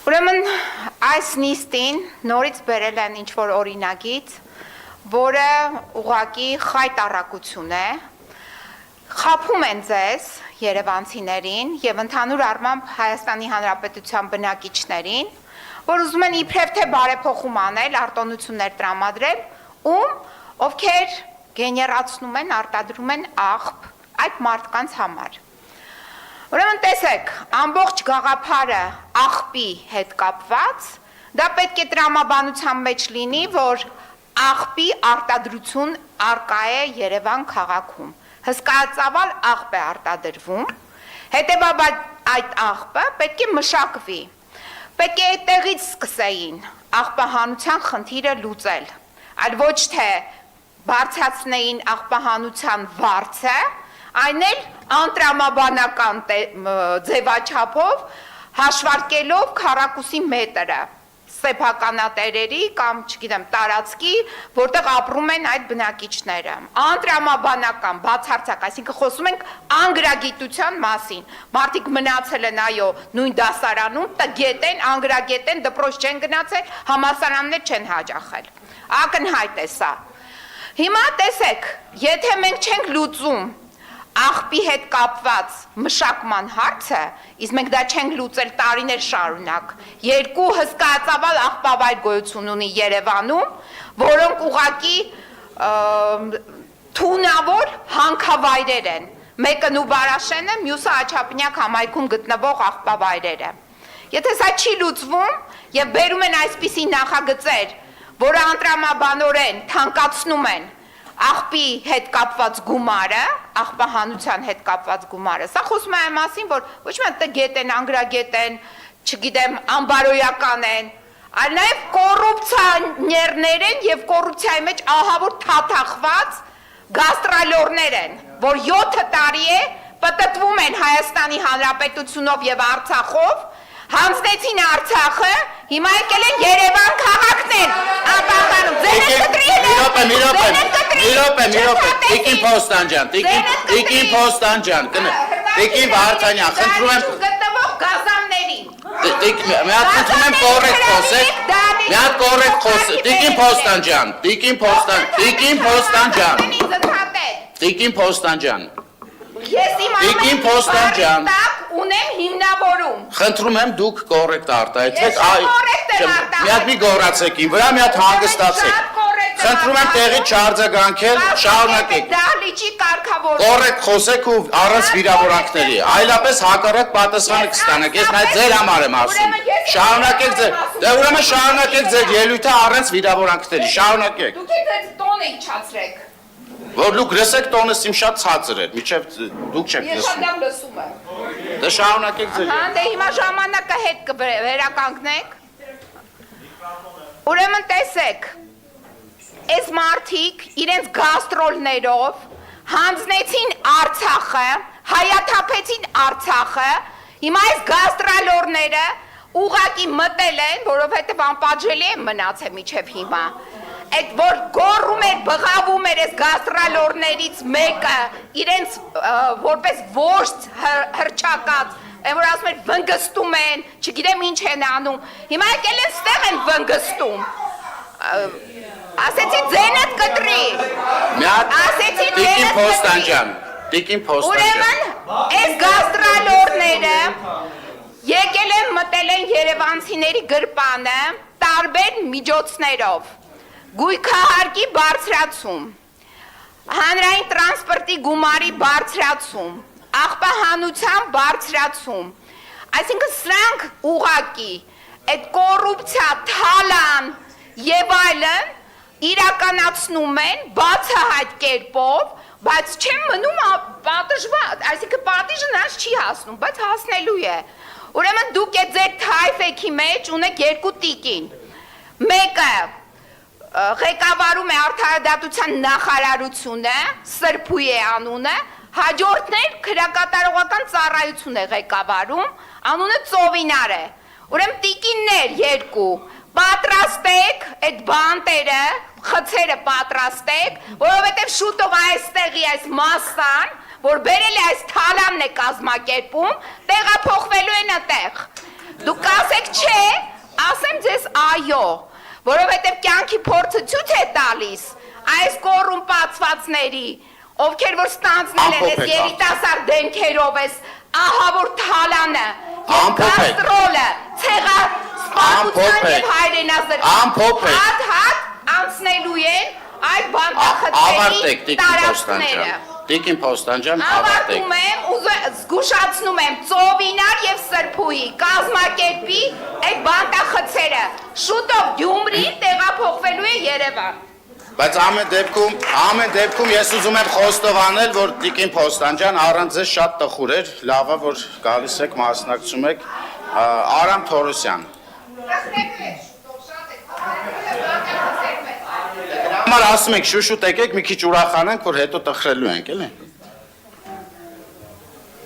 Ուրեմն այս նիստին նորից բերել են ինչ-որ օրինագիծ, որը ուղղակի խայտառակություն է, խաբում են ձեզ երևանցիներին և ընդհանուր առմամբ Հայաստանի Հանրապետության բնակիչներին, որ ուզում են իբրև թե բարեփոխում անել, արտոնություններ տրամադրել, ովքեր գեներացնում են, արտադրում են աղբ այդ մարդկանց համար։ Ուրեմն տեսեք, ամբողջ գաղափարը աղբի հետ կապված, դա պետք է տրամաբանության մեջ լինի, որ աղբի արտադրություն առկա է Երևան քաղաքում։ Հսկայածավալ աղբ է արտադրվում, հետևաբար այդ աղբը պետք է մշակվի, պետք է այդտեղից սկսեին աղբահանության խնդիրը լուծել, այլ ոչ թե բարձրացնեին աղբահանության վարձը, այն էլ անտրամաբանական ձևաչափով հաշվարկելով քառակուսի մետրը սեփականատերերի կամ, չգիտեմ, տարածքի, որտեղ ապրում են այդ բնակիչները։ Անտրամաբանական, բացարձակ, այսինքն խոսում ենք անգրագիտության մասին։ Մարդիկ մնացել են, այո, նույն դասարանում, տգետ են, անգրագետ են, դպրոց չեն գնացել, համալսարաններ չեն հաճախել։ Ակնհայտ է սա։ Հիմա տեսեք, եթե մենք չենք լուծում աղբի հետ կապված մշակման հարցը, իսկ մենք դա չենք լուծել տարիներ շարունակ, երկու հսկայածավալ աղբավայր գոյություն ունի Երևանում, որոնք ուղղակի թունավոր հանքավայրեր են, մեկը Նուբարաշենը, մյուսը Աչափնյակ համայնքում գտնվող աղբավայրերը։ Եթե սա չի լուծվում և բերում են այսպիսի նախագծեր, որը անտրամաբանորեն թանկացնում են աղբի հետ կապված գումարը, աղբահանության հետ կապված գումարը, սա խոսում է այն մասին, որ ոչ միայն տգետ են, անգրագետ են, չգիտեմ, անբարոյական են, այլ նաև կոռուպցիաներներ են և կոռուպցիայի մեջ ահավոր թաթախված գաստրոլորներ են, որ 7 տարի է պտտվում են Հայաստանի Հանրապետությունով և Արցախով, հանձնեցին Արցախը, հիմա եկել են Երևան քաղաքն են, ապահանում, ձեր են կտրի Տիկին Փոստանջան, Տիկին Փոստանջան, Տիկին Վարդանյան, խնդրում եմ գտնվող գազաններին։ Մի հատ խնդրում եմ կոռեկտ խոսեք, մի հատ կոռեկտ խոսեք, Տիկին Փոստանջան, Ես իմ ամեն տակ ունեմ հիմնավորում։ Խնդրում եմ դուք կոռեկտ արտահայտեք, մի հատ մի գոռացեք իմ վրա, մի հատ հանգստացեք։ Խնդրում եմ տեղից չարձագանքել, շարունակեք։ Դահլիճի կարգավորում։ Կոռեկտ խոսեք ու առանց վիրավորանքների, այլապես հակառակ պատասխանը կստանաք, ես նայ ձեր համար եմ ասում։ Շարունակեք ձեր, դե ուրեմն շարունակեք ձեր ելույթը առանց վիրավորանքների, շարունակեք։ Դուք եք տոնը իջացրեք։ Որ դուք լսեք տոնս իմ շատ ցածր է, միջև դուք չեք Ես շատ լսում։ լավ լսում եմ։ Դե շարունակեք ձեր։ Հա, դե հիմա ժամանակը հետ կվերականգնեք։ Ուրեմն տեսեք, այս մարդիկ իրենց գաստրոլներով հանձնեցին Արցախը, հայաթափեցին Արցախը, հիմա այս գաստրոլորները ուղղակի մտել են, որովհետև անպատժելի է մնացել միջև հիմա։ Այդ որ գոռում էր, բղավում էր այս գաստրոլորներից մեկը իրենց որպես ворց հրճակած, որ ասում էր վնգստում են, չգիտեմ ինչ են անում, հիմա եկել են ստեղ են վնգստում, ասեցի ձենդ կտրի, ասեցի Տիկին Փոստանջան, ուրեմն այս գաստրոլորները եկել են մտել են երևանցիների գրպանը տարբեր միջոցներով, գույքահարկի բարձրացում, հանրային տրանսպորտի գումարի բարձրացում, աղբահանության բարձրացում, այսինքն սրանք ուղղակի այդ կոռուպցիա, թալան եւ այլն իրականացնում են բացահայտ կերպով, բայց չեն մնում պատժված, այսինքն պատիժը նրանց չի հասնում, բայց հասնելու է։ Ուրեմն դուք այդ ձեր թայֆեքի մեջ ունեք երկու տիկին, մեկը ղեկավարում է արդարադատության նախարարությունը, Սրբույ է անունը, հաջորդն էլ քրեակատարողական ծառայություն է ղեկավարում, անունը Ծովինար է։ Ուրեմն տիկիններ երկու, պատրաստեք այդ բանտերը, խցերը պատրաստեք, որովհետև շուտով այստեղի այս մասսան, որ բերել է այս թալանն է կազմակերպում, տեղափոխվելու են այդտեղ։ Դուք ասեք չէ, ասեմ ձեզ այո, որովհետև կյանքի փորձը ցույց է տալիս այս կոռումպացվածների, ովքեր որ ստանձնել են այս երիտասարդ դեմքերով այս ահավոր թալանը, կաստրոլը, ցեղասպանության եւ հայրենազրկության հատ անցնելու են այդ բանտախցերի տարածքները։ Տիկին Փոստանջան, ավարտեք։ Ավարտում եմ, զգուշացնում եմ Ծովինար եւ Սրբուի կազմակերպի այդ բանտախցերը շուտով Գյումրին տեղափոխվելու է Երևան։ Բայց ամեն դեպքում ես ուզում եմ խոստովանել, որ Տիկին Փոստանջան առանց ձեզ շատ տխուր էր, լավ է որ գալիս եք մասնակցում եք Արամ Թորոսյան։ Համար ասում եք շուշուտ եկեք մի քիչ ուրախանանք, որ հետո տխրելու ենք, էլի։